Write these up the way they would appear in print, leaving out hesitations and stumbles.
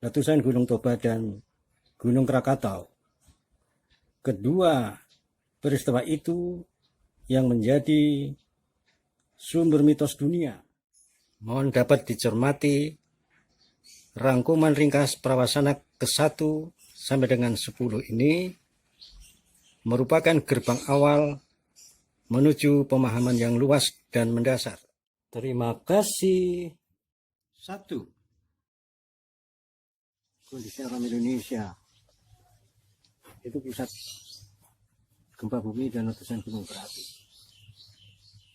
letusan Gunung Toba dan Gunung Krakatau. Kedua peristiwa itu yang menjadi sumber mitos dunia. Mohon dapat dicermati rangkuman ringkas Prawasana ke-1 sampai dengan 10 ini merupakan gerbang awal menuju pemahaman yang luas dan mendasar. Terima kasih. 1. Kondisi alam Indonesia itu pusat gempa bumi dan letusan gunung berapi.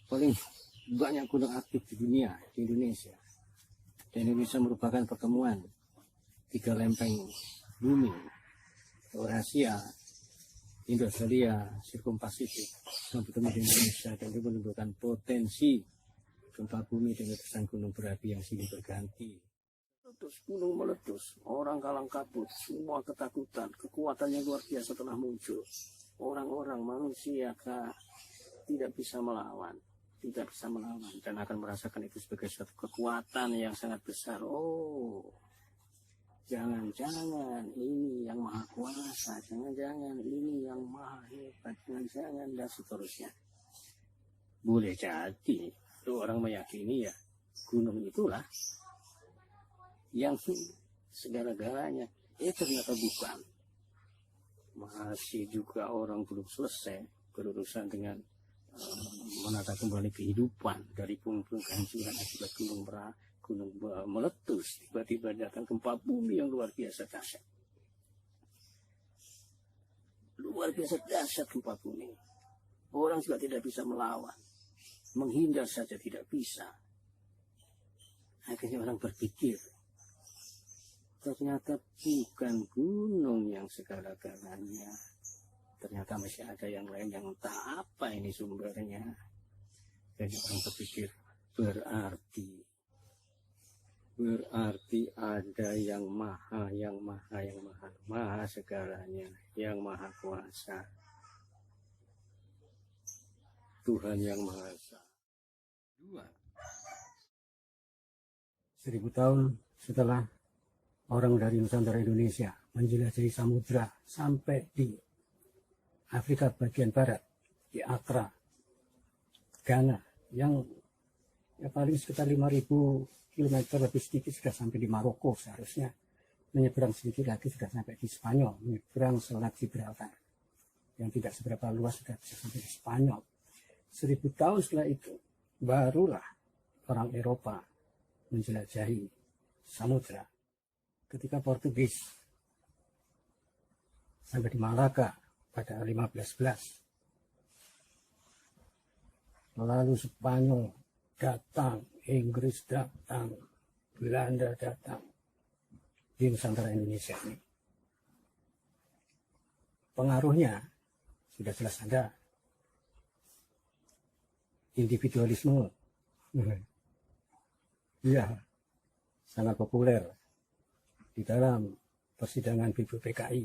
Paling banyak gunung aktif di dunia, di Indonesia. Dan Indonesia merupakan pertemuan 3 lempeng bumi, Eurasia, Indo-Australia, Sirkum Pasifik, yang bertemu di Indonesia, dan itu menimbulkan potensi gempa bumi dan letusan gunung berapi yang silih berganti. Meletus, gunung meletus, orang kalang kabut, semua ketakutan, kekuatannya luar biasa telah muncul. Orang-orang manusia tidak bisa melawan, dan akan merasakan itu sebagai suatu kekuatan yang sangat besar. Oh, jangan-jangan ini yang maha kuasa, jangan-jangan ini yang maha hebat, jangan-jangan dan seterusnya. Boleh jadi itu orang meyakini ya gunung itulah yang segala-galanya. Ternyata bukan. Masih juga orang belum selesai berurusan dengan menata kembali kehidupan dari puing-puing kehancuran akibat gunung meletus. Tiba-tiba datang gempa bumi yang luar biasa dahsyat. Luar biasa dahsyat gempa bumi. Orang juga tidak bisa melawan. Menghindar saja tidak bisa. Akhirnya orang berpikir, ternyata bukan gunung yang segala-galanya. Ternyata masih ada yang lain yang entah apa ini sumbernya. Jadi orang berpikir, berarti ada yang maha segalanya, yang maha kuasa. Tuhan yang Maha Esa. 2. 1000 tahun setelah orang dari Nusantara Indonesia menjelajahi samudra sampai di Afrika bagian barat, di Accra, Ghana, yang paling sekitar 5.000 km lebih sedikit sudah sampai di Maroko seharusnya. Menyeberang sedikit lagi sudah sampai di Spanyol, menyeberang Selat Gibraltar. Yang tidak seberapa luas sudah bisa sampai di Spanyol. 1000 tahun setelah itu, barulah orang Eropa menjelajahi samudra. Ketika Portugis sampai di Malaka pada 1511, lalu Spanyol datang, Inggris datang, Belanda datang di Nusantara Indonesia ini. Pengaruhnya sudah jelas ada. Individualisme, ya, sangat populer di dalam persidangan BPPKI,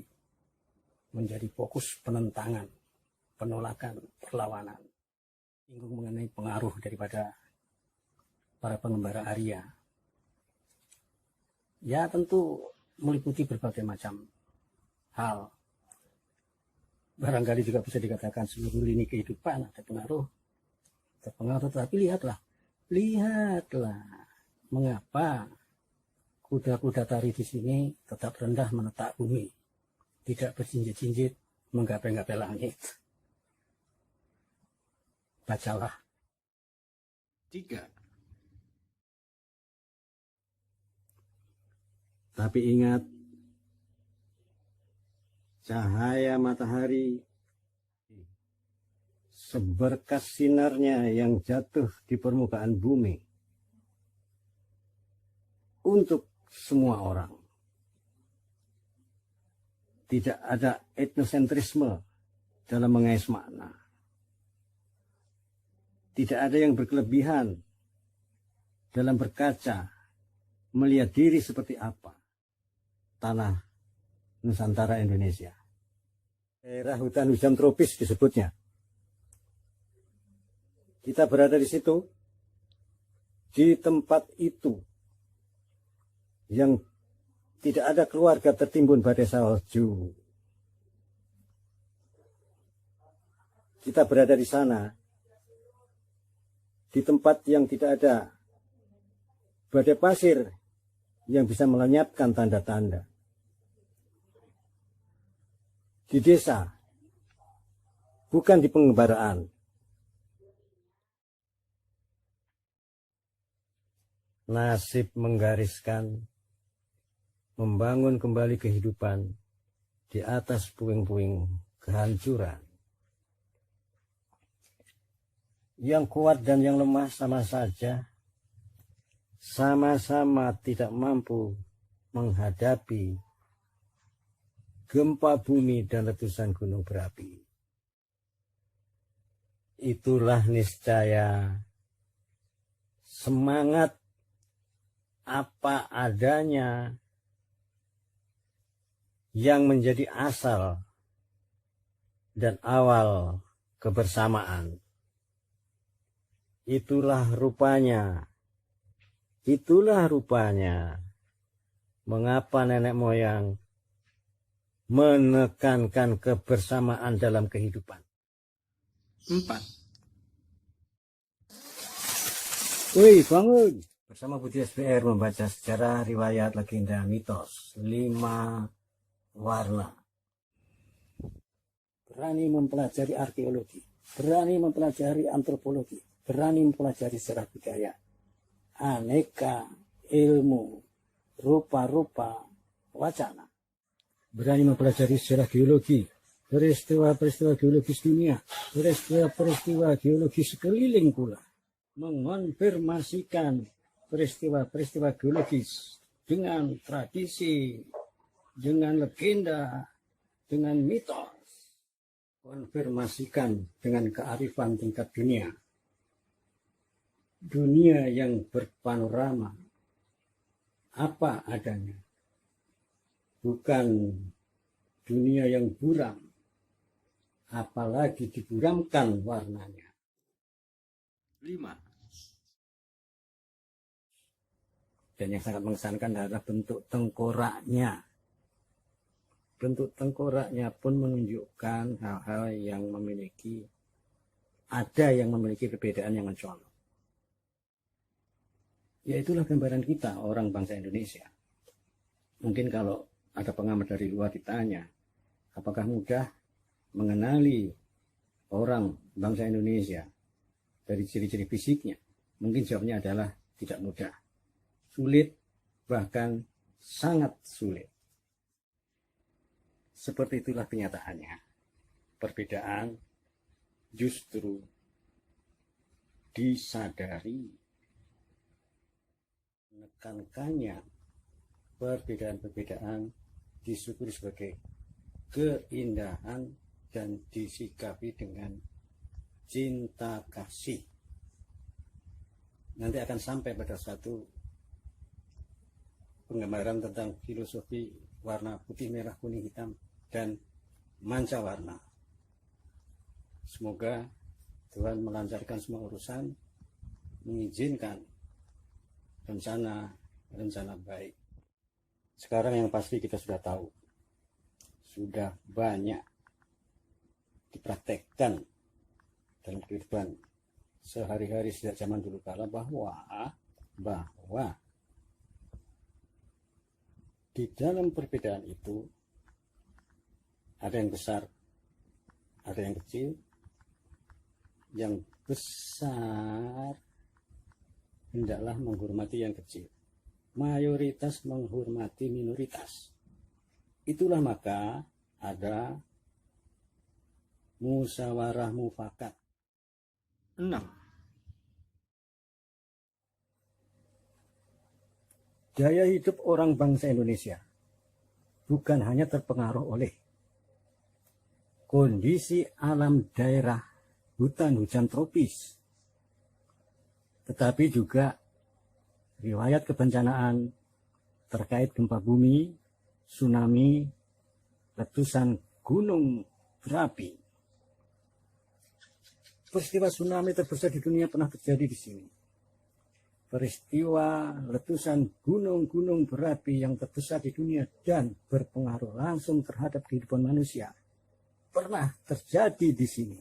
menjadi fokus penentangan, penolakan, perlawanan. Singgung mengenai pengaruh daripada para pengembara Arya. Ya, tentu meliputi berbagai macam hal. Barangkali juga bisa dikatakan seluruh lini kehidupan ada terpengaruh, tetapi lihatlah mengapa kuda-kuda tari di sini tetap rendah menetak bumi, tidak berjinjit-jinjit menggapai-gapai langit. Bacalah. 3. Tapi ingat, cahaya matahari seberkas sinarnya yang jatuh di permukaan bumi untuk semua orang. Tidak ada etnosentrisme dalam mengais makna. Tidak ada yang berkelebihan dalam berkaca, melihat diri seperti apa tanah Nusantara Indonesia. Daerah hutan hujan tropis disebutnya. Kita berada di situ, di tempat itu yang tidak ada keluarga tertimbun badai salju. Kita berada di sana, di tempat yang tidak ada badai pasir yang bisa melenyapkan tanda-tanda. Di desa, bukan di pengembaraan. Nasib menggariskan membangun kembali kehidupan di atas puing-puing kehancuran. Yang kuat dan yang lemah sama saja, sama-sama tidak mampu menghadapi gempa bumi dan letusan gunung berapi. Itulah niscaya semangat apa adanya yang menjadi asal dan awal kebersamaan. Itulah rupanya mengapa nenek moyang menekankan kebersamaan dalam kehidupan. 4. Wih, bangun! Bersama Budi SBR membaca sejarah, riwayat, legenda, mitos 5 warna. Berani mempelajari arkeologi, berani mempelajari antropologi, berani mempelajari sejarah budaya, aneka ilmu, rupa-rupa wacana. Berani mempelajari sejarah geologi, peristiwa-peristiwa geologis dunia, peristiwa-peristiwa geologis sekeliling pula. Mengonfirmasikan peristiwa-peristiwa geologis dengan tradisi, dengan legenda, dengan mitos. Konfirmasikan dengan kearifan tingkat dunia. Dunia yang berpanorama apa adanya. Bukan dunia yang buram, apalagi diburamkan warnanya. 5. Dan yang sangat mengesankan adalah bentuk tengkoraknya. Bentuk tengkoraknya pun menunjukkan hal-hal yang memiliki perbedaan yang mencolok. Ya itulah gambaran kita, orang bangsa Indonesia. Mungkin kalau ada pengamat dari luar ditanya, apakah mudah mengenali orang bangsa Indonesia dari ciri-ciri fisiknya? Mungkin jawabnya adalah tidak mudah. Sulit, bahkan sangat sulit. Seperti itulah kenyataannya. Perbedaan justru disadari. Menekankannya, perbedaan-perbedaan disyukuri sebagai keindahan dan disikapi dengan cinta kasih. Nanti akan sampai pada satu penggambaran tentang filosofi warna putih, merah, kuning, hitam, dan mancawarna. Semoga Tuhan melancarkan semua urusan, mengizinkan rencana baik. Sekarang yang pasti kita sudah tahu, sudah banyak dipraktekkan dalam kehidupan sehari-hari sejak zaman dulu kala bahwa di dalam perbedaan itu ada yang besar, ada yang kecil. Yang besar hendaklah menghormati yang kecil. Mayoritas menghormati minoritas. Itulah maka ada musyawarah mufakat. 6. Gaya hidup orang bangsa Indonesia bukan hanya terpengaruh oleh kondisi alam daerah hutan hujan tropis, tetapi juga riwayat kebencanaan terkait gempa bumi, tsunami, letusan gunung berapi. Peristiwa tsunami terbesar di dunia pernah terjadi di sini. peristiwa letusan gunung-gunung berapi yang terbesar di dunia dan berpengaruh langsung terhadap kehidupan manusia pernah terjadi di sini.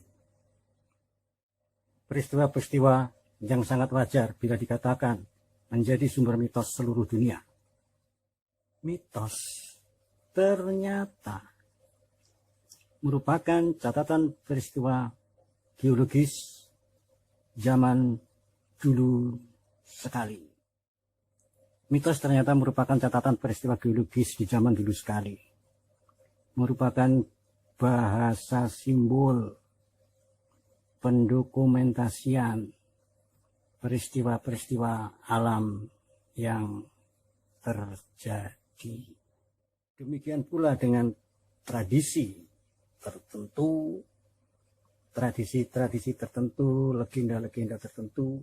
Peristiwa-peristiwa yang sangat wajar bila dikatakan menjadi sumber mitos seluruh dunia. Mitos ternyata merupakan catatan peristiwa geologis zaman dulu sekali. Mitos ternyata merupakan catatan peristiwa geologis di zaman dulu sekali. Merupakan bahasa simbol pendokumentasian peristiwa-peristiwa alam yang terjadi. Demikian pula dengan tradisi tertentu, tradisi-tradisi tertentu, legenda-legenda tertentu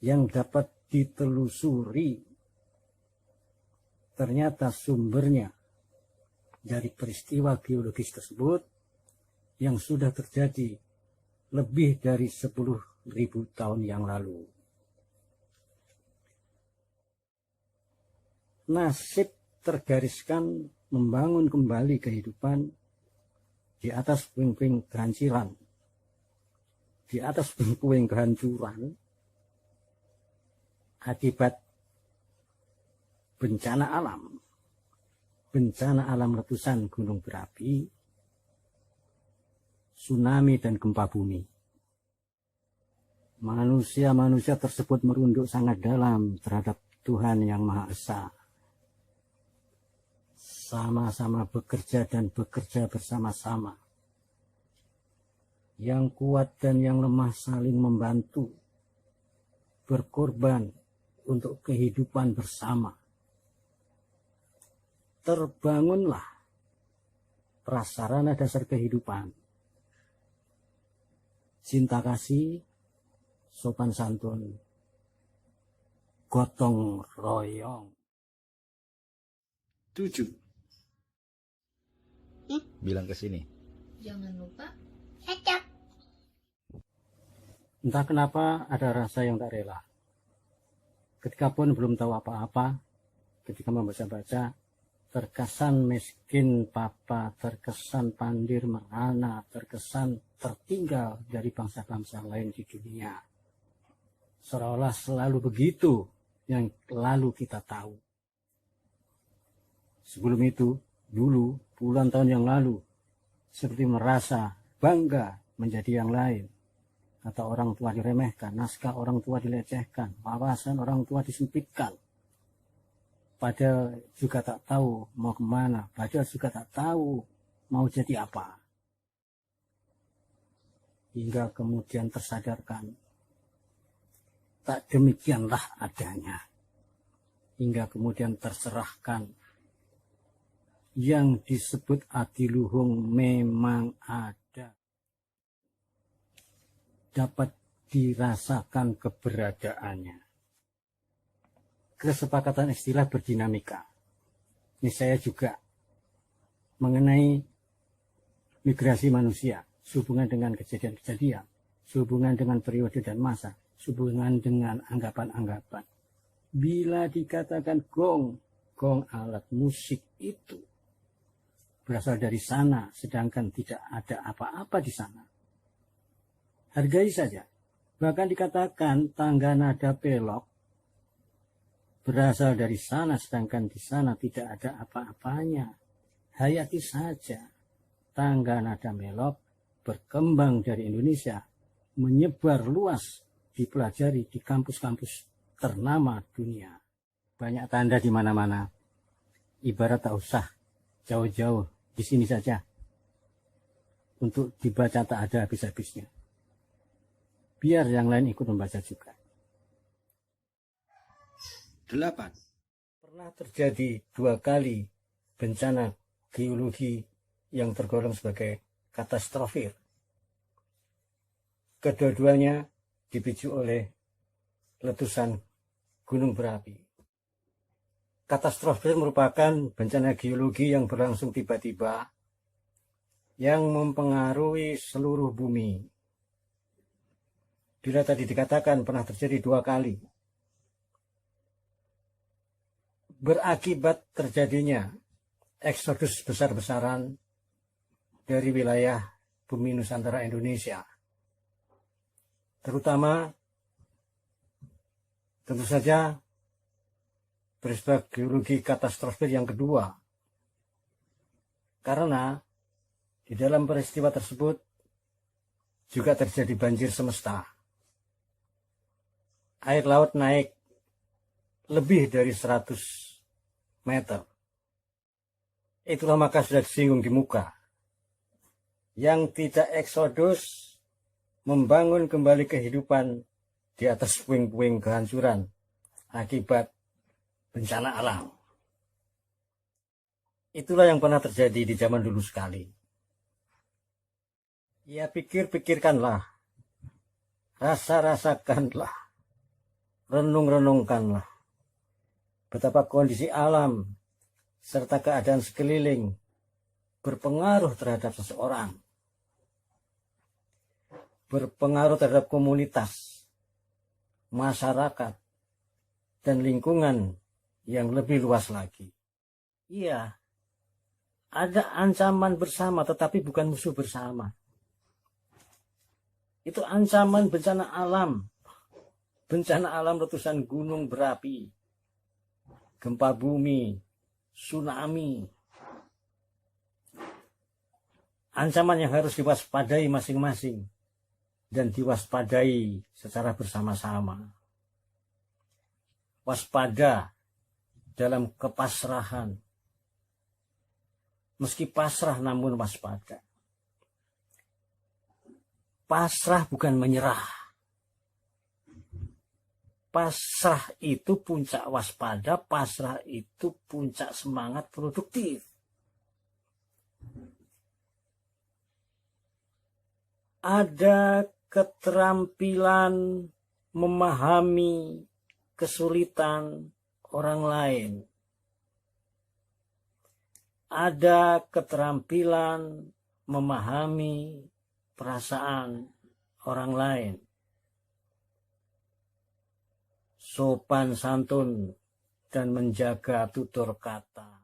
yang dapat ditelusuri. Ternyata sumbernya dari peristiwa geologis tersebut yang sudah terjadi lebih dari 10.000 tahun yang lalu. Nasib tergariskan membangun kembali kehidupan di atas puing-puing kehancuran, di atas puing-puing kehancuran akibat bencana alam letusan gunung berapi, tsunami dan gempa bumi. Manusia-manusia tersebut merunduk sangat dalam terhadap Tuhan yang Maha Esa. Sama-sama bekerja dan bekerja bersama-sama. Yang kuat dan yang lemah saling membantu, berkorban untuk kehidupan bersama. Terbangunlah prasarana dasar kehidupan. Cinta kasih, sopan santun, gotong royong. 7. Bilang ke sini. Jangan lupa kecap. Entah kenapa ada rasa yang tak rela. Ketika pun belum tahu apa-apa, ketika membaca-baca, terkesan miskin papa, terkesan pandir merana, terkesan tertinggal dari bangsa-bangsa lain di dunia. Seolah-olah selalu begitu yang lalu kita tahu. Sebelum itu, dulu, puluhan tahun yang lalu, seperti merasa bangga menjadi yang lain. Kata orang tua diremehkan, naskah orang tua dilecehkan, wawasan orang tua disempitkan. Padahal juga tak tahu mau kemana, padahal juga tak tahu mau jadi apa. Hingga kemudian tersadarkan, tak demikianlah adanya. Hingga kemudian terserahkan, yang disebut adiluhung memang ada. Dapat dirasakan keberadaannya. Kesepakatan istilah berdinamika. Ini saya juga mengenai migrasi manusia, sehubungan dengan kejadian-kejadian, sehubungan dengan periode dan masa, sehubungan dengan anggapan-anggapan. Bila dikatakan gong alat musik itu berasal dari sana, sedangkan tidak ada apa-apa di sana. Hargai saja. Bahkan dikatakan tangga nada pelok berasal dari sana, sedangkan di sana tidak ada apa-apanya. Hayati saja. Tangga nada melok berkembang dari Indonesia, menyebar luas, dipelajari di kampus-kampus ternama dunia. Banyak tanda di mana-mana. Ibarat tak usah jauh-jauh, di sini saja. Untuk dibaca tak ada habis-habisnya. Biar yang lain ikut membaca juga. 8. Pernah terjadi 2 kali bencana geologi yang tergolong sebagai katastrofik. Kedua-duanya dipicu oleh letusan gunung berapi. Katastrofik merupakan bencana geologi yang berlangsung tiba-tiba yang mempengaruhi seluruh bumi. Bila tadi dikatakan pernah terjadi 2 kali berakibat terjadinya eksodus besar-besaran dari wilayah bumi Nusantara Indonesia. Terutama tentu saja peristiwa geologi katastrofik yang kedua. Karena di dalam peristiwa tersebut juga terjadi banjir semesta. Air laut naik lebih dari 100 meter. Itulah maka sudah disinggung di muka. Yang tidak eksodus membangun kembali kehidupan di atas puing-puing kehancuran akibat bencana alam. Itulah yang pernah terjadi di zaman dulu sekali. Ya pikirkanlah, rasa-rasakanlah, renung-renungkanlah betapa kondisi alam serta keadaan sekeliling berpengaruh terhadap seseorang, berpengaruh terhadap komunitas, masyarakat, dan lingkungan yang lebih luas lagi. Iya, ada ancaman bersama tetapi bukan musuh bersama. Itu ancaman bencana alam. Bencana alam letusan gunung berapi, gempa bumi, tsunami. Ancaman yang harus diwaspadai masing-masing dan diwaspadai secara bersama-sama. Waspada dalam kepasrahan. Meski pasrah namun waspada. Pasrah bukan menyerah. Pasrah itu puncak waspada, pasrah itu puncak semangat produktif. Ada keterampilan memahami kesulitan orang lain. Ada keterampilan memahami perasaan orang lain. Sopan santun dan menjaga tutur kata.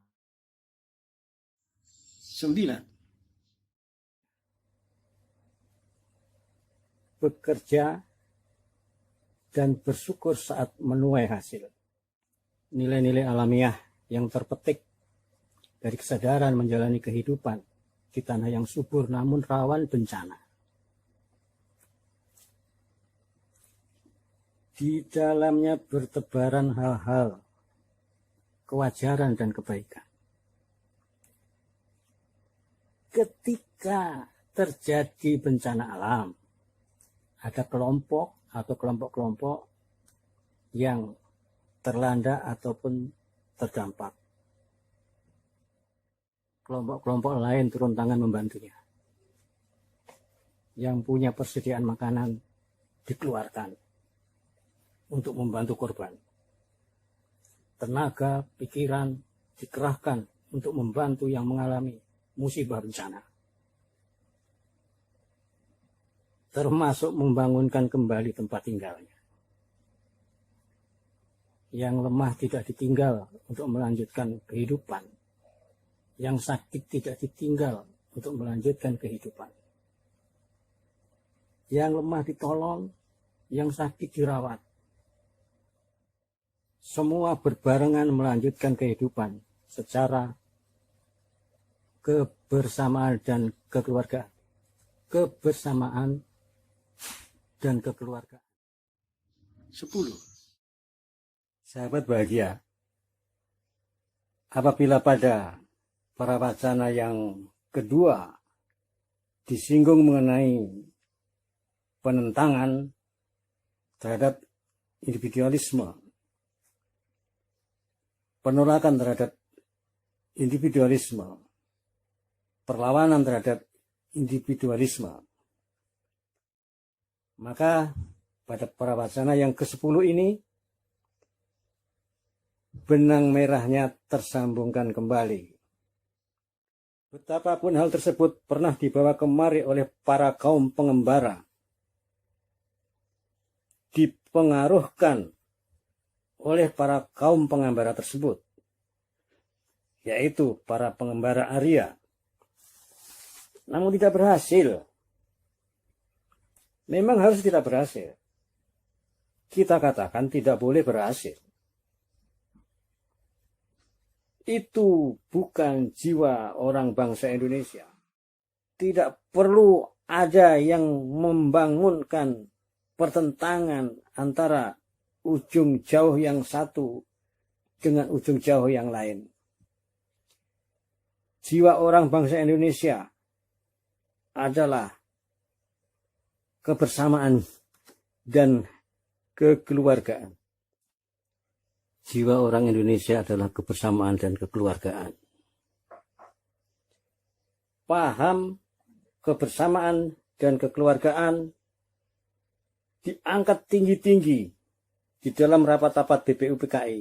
9. Bekerja dan bersyukur saat menuai hasil. Nilai-nilai alamiah yang terpetik dari kesadaran menjalani kehidupan di tanah yang subur namun rawan bencana. Di dalamnya bertebaran hal-hal kewajaran dan kebaikan. Ketika terjadi bencana alam, ada kelompok atau kelompok-kelompok yang terlanda ataupun terdampak. Kelompok-kelompok lain turun tangan membantunya. Yang punya persediaan makanan dikeluarkan untuk membantu korban. Tenaga, pikiran dikerahkan untuk membantu yang mengalami musibah bencana. Termasuk membangunkan kembali tempat tinggalnya. Yang lemah tidak ditinggal untuk melanjutkan kehidupan. Yang sakit tidak ditinggal untuk melanjutkan kehidupan. Yang lemah ditolong, yang sakit dirawat. Semua berbarengan melanjutkan kehidupan secara kebersamaan dan kekeluargaan. Kebersamaan dan kekeluargaan. 10. Sahabat bahagia, apabila pada para wacana yang kedua disinggung mengenai penentangan terhadap individualisme, penolakan terhadap individualisme, perlawanan terhadap individualisme, maka pada para wacana yang ke-10 ini benang merahnya tersambungkan kembali. Betapapun hal tersebut pernah dibawa kemari oleh para kaum pengembara, dipengaruhkan oleh para kaum pengembara tersebut, yaitu para pengembara Arya. Namun tidak berhasil. Memang harus tidak berhasil. Kita katakan tidak boleh berhasil. Itu bukan jiwa orang bangsa Indonesia. Tidak perlu ada yang membangunkan pertentangan antara ujung jauh yang satu dengan ujung jauh yang lain. Jiwa orang bangsa Indonesia adalah kebersamaan dan kekeluargaan. Jiwa orang Indonesia adalah kebersamaan dan kekeluargaan. Paham kebersamaan dan kekeluargaan diangkat tinggi-tinggi di dalam rapat-rapat BPUPKI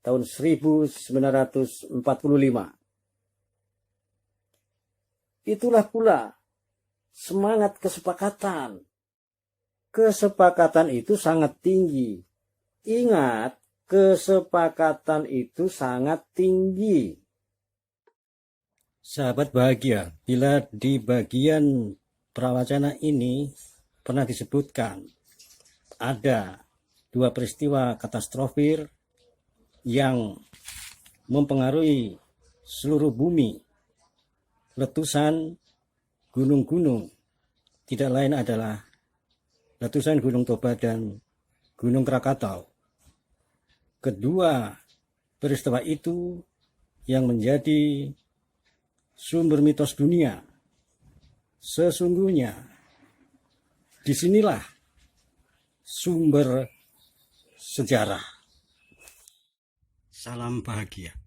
tahun 1945. Itulah pula semangat kesepakatan. Kesepakatan itu sangat tinggi. Ingat, kesepakatan itu sangat tinggi. Sahabat bahagia, bila di bagian prawacana ini pernah disebutkan ada 2 peristiwa katastrofir yang mempengaruhi seluruh bumi, letusan gunung-gunung, tidak lain adalah letusan Gunung Toba dan Gunung Krakatau. Kedua peristiwa itu yang menjadi sumber mitos dunia. Sesungguhnya disinilah sumber sejarah. Salam bahagia.